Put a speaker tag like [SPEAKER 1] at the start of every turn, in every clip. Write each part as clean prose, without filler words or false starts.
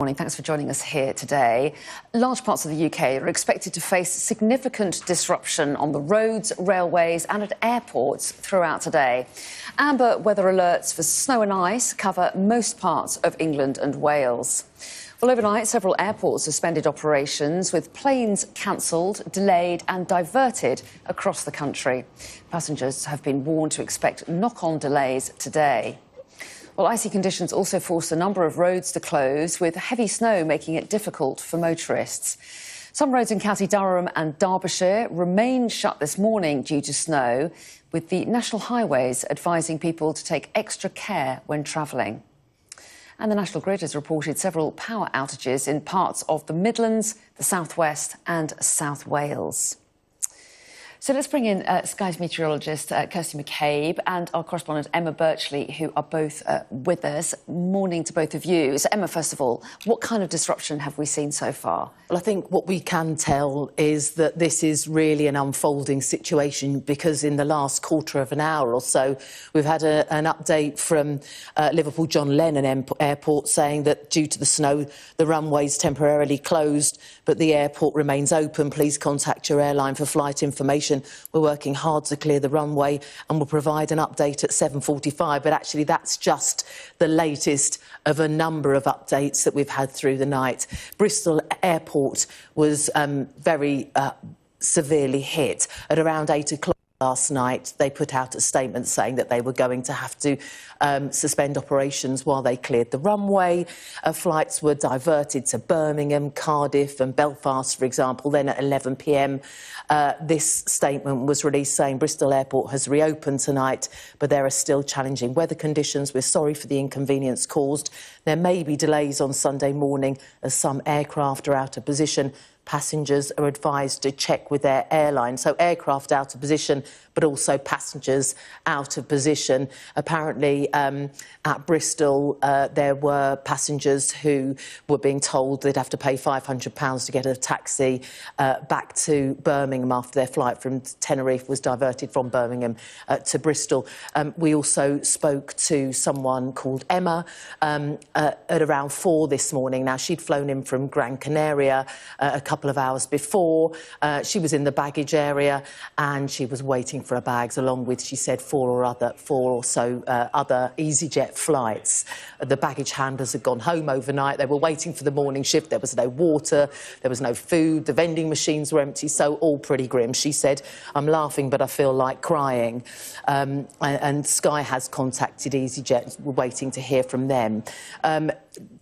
[SPEAKER 1] Morning. Thanks for joining us here today. Large parts of the UK are expected to face significant disruption on the roads, railways and at airports throughout today. Amber weather alerts for snow and ice cover most parts of England and Wales. Well, overnight, several airports suspended operations, with planes cancelled, delayed and diverted across the country. Passengers have been warned to expect knock-on delays today. Well, icy conditions also forced a number of roads to close, with heavy snow making it difficult for motorists. Some roads in County Durham and Derbyshire remain shut this morning due to snow, with the National Highways advising people to take extra care when travelling. And the National Grid has reported several power outages in parts of the Midlands, the South West and South Wales. So let's bring in Sky's meteorologist Kirsty McCabe and our correspondent Emma Birchley, who are both with us. Morning to both of you. So Emma, first of all, what kind of disruption have we seen so far?
[SPEAKER 2] Well, I think what we can tell is that this is really an unfolding situation, because in the last quarter of an hour or so, we've had an update from Liverpool John Lennon Airport saying that due to the snow, the runway's temporarily closed, but the airport remains open. Please contact your airline for flight information. We're working hard to clear the runway and we'll provide an update at 7:45. But actually, that's just the latest of a number of updates that we've had through the night. Bristol Airport was very severely hit at around 8 o'clock. Last night, they put out a statement saying that they were going to have to suspend operations while they cleared the runway. Flights were diverted to Birmingham, Cardiff and Belfast, for example. Then at 11 p.m, this statement was released saying Bristol Airport has reopened tonight, but there are still challenging weather conditions. We're sorry for the inconvenience caused. There may be delays on Sunday morning as some aircraft are out of position. Passengers are advised to check with their airline. So aircraft out of position, but also passengers out of position. Apparently, at Bristol, there were passengers who were being told they'd have to pay £500 to get a taxi back to Birmingham after their flight from Tenerife was diverted from Birmingham to Bristol. We also spoke to someone called Emma at around 4 this morning. Now, she'd flown in from Gran Canaria a couple of hours before. She was in the baggage area and she was waiting for her bags, along with, she said, four or so other EasyJet flights. The baggage handlers had gone home overnight. They were waiting for the morning shift. There was no water, there was no food, the vending machines were empty, so all pretty grim. She said, "I'm laughing, but I feel like crying." And Sky has contacted EasyJet. We're waiting to hear from them.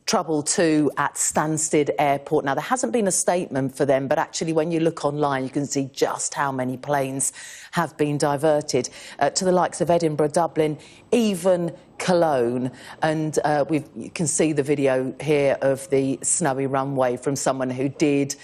[SPEAKER 2] Trouble too at Stansted Airport. Now, there hasn't been a statement for them, but actually when you look online you can see just how many planes have been diverted to the likes of Edinburgh, Dublin, even Cologne. And you can see the video here of the snowy runway from someone who did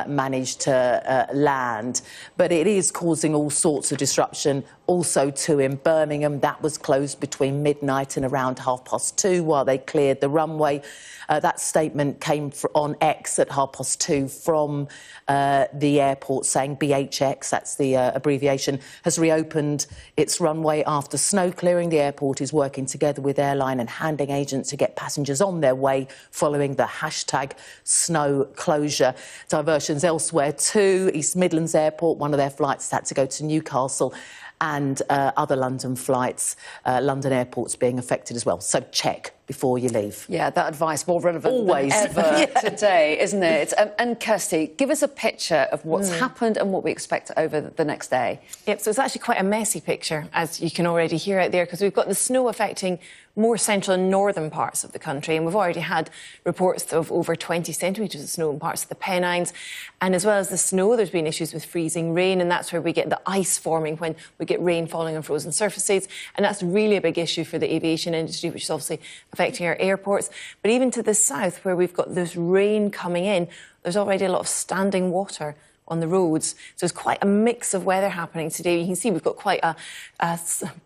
[SPEAKER 2] manage to land. But it is causing all sorts of disruption. Also too in Birmingham, that was closed between midnight and around 2:30 while they cleared the runway. That statement came on X at 2:30 from the airport saying BHX, that's the abbreviation, has reopened its runway after snow clearing. The airport is working together with airline and handling agents to get passengers on their way following the hashtag snow closure. Diversions elsewhere too. East Midlands Airport, one of their flights had to go to Newcastle, and other London flights, London airports being affected as well. So check before you leave.
[SPEAKER 1] Yeah, that advice more relevant
[SPEAKER 2] always
[SPEAKER 1] than ever today, isn't it? And Kirsty, give us a picture of what's happened and what we expect over the next day.
[SPEAKER 3] Yep, so it's actually quite a messy picture, as you can already hear out there, because we've got the snow affecting more central and northern parts of the country, and we've already had reports of over 20 centimetres of snow in parts of the Pennines. And as well as the snow, there's been issues with freezing rain, and that's where we get the ice forming when we get rain falling on frozen surfaces, and that's really a big issue for the aviation industry, which is obviously affecting our airports. But even to the south, where we've got this rain coming in, there's already a lot of standing water on the roads. So there's quite a mix of weather happening today. You can see we've got quite a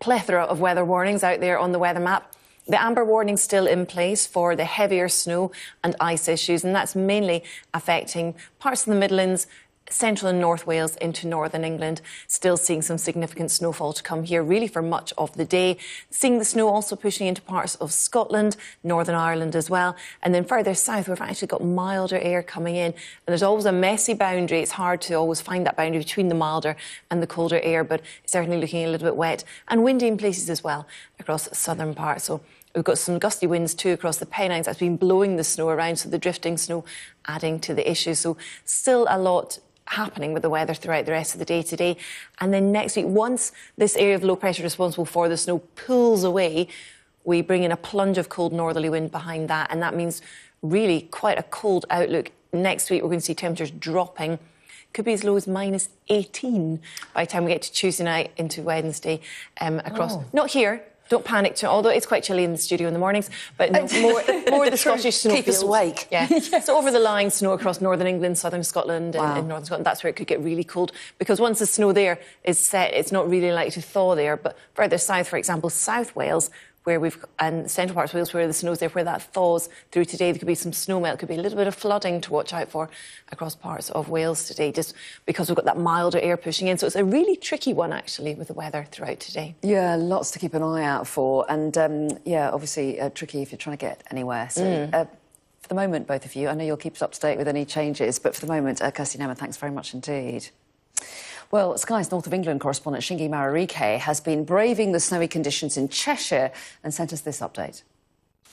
[SPEAKER 3] plethora of weather warnings out there on the weather map. The amber warning's still in place for the heavier snow and ice issues, and that's mainly affecting parts of the Midlands, central and North Wales into northern England. Still seeing some significant snowfall to come here, really for much of the day. Seeing the snow also pushing into parts of Scotland, Northern Ireland as well. And then further south, we've actually got milder air coming in. And there's always a messy boundary. It's hard to always find that boundary between the milder and the colder air, but it's certainly looking a little bit wet and windy in places as well across southern parts. So we've got some gusty winds too across the Pennines. That's been blowing the snow around, so the drifting snow adding to the issue. So still a lot happening with the weather throughout the rest of the day today. And then next week, once this area of low pressure responsible for the snow pulls away, we bring in a plunge of cold northerly wind behind that. And that means really quite a cold outlook. Next week, we're going to see temperatures dropping. Could be as low as -18 by the time we get to Tuesday night into Wednesday across. Not here. Don't panic, although it's quite chilly in the studio in the mornings, but no, more of the Scottish snow
[SPEAKER 2] Keep us awake.
[SPEAKER 3] Yeah. Yes. So over the line, snow across northern England, southern Scotland and northern Scotland, that's where it could get really cold, because once the snow there is set, it's not really likely to thaw there. But further south, for example, South Wales, where and central parts of Wales where the snow's there, where that thaws through today, there could be some snow melt, could be a little bit of flooding to watch out for across parts of Wales today, just because we've got that milder air pushing in. So it's a really tricky one, actually, with the weather throughout today.
[SPEAKER 1] Yeah, lots to keep an eye out for. And, yeah, obviously tricky if you're trying to get anywhere. So for the moment, both of you, I know you'll keep us up to date with any changes, but for the moment, Kirsty Nemeth, thanks very much indeed. Well, Sky's North of England correspondent Shingi Mararike has been braving the snowy conditions in Cheshire and sent us this update.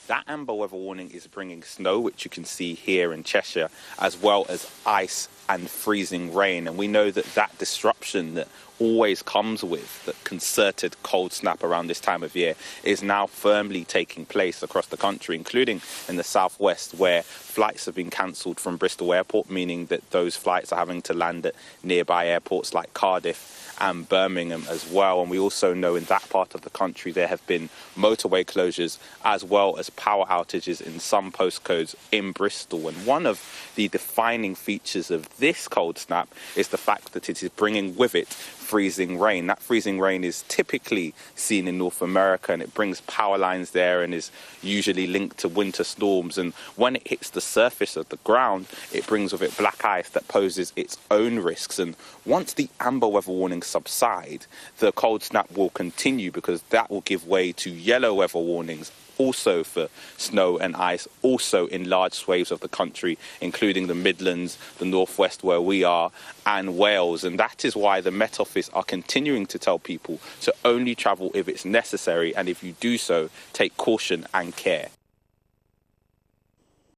[SPEAKER 4] That amber weather warning is bringing snow, which you can see here in Cheshire, as well as ice and freezing rain. And we know that that disruption that always comes with the concerted cold snap around this time of year is now firmly taking place across the country, including in the southwest, where flights have been cancelled from Bristol Airport, meaning that those flights are having to land at nearby airports like Cardiff and Birmingham as well. And we also know in that part of the country there have been motorway closures as well as power outages in some postcodes in Bristol. And one of the defining features of this cold snap is the fact that it is bringing with it freezing rain. That freezing rain is typically seen in North America, and it brings power lines there and is usually linked to winter storms. And when it hits the surface of the ground, it brings with it black ice that poses its own risks. And once the amber weather warnings subside, the cold snap will continue, because that will give way to yellow weather warnings, also for snow and ice, also in large swathes of the country, including the Midlands, the Northwest where we are, and Wales. And that is why the Met Office are continuing to tell people to only travel if it's necessary, and if you do so, take caution and care.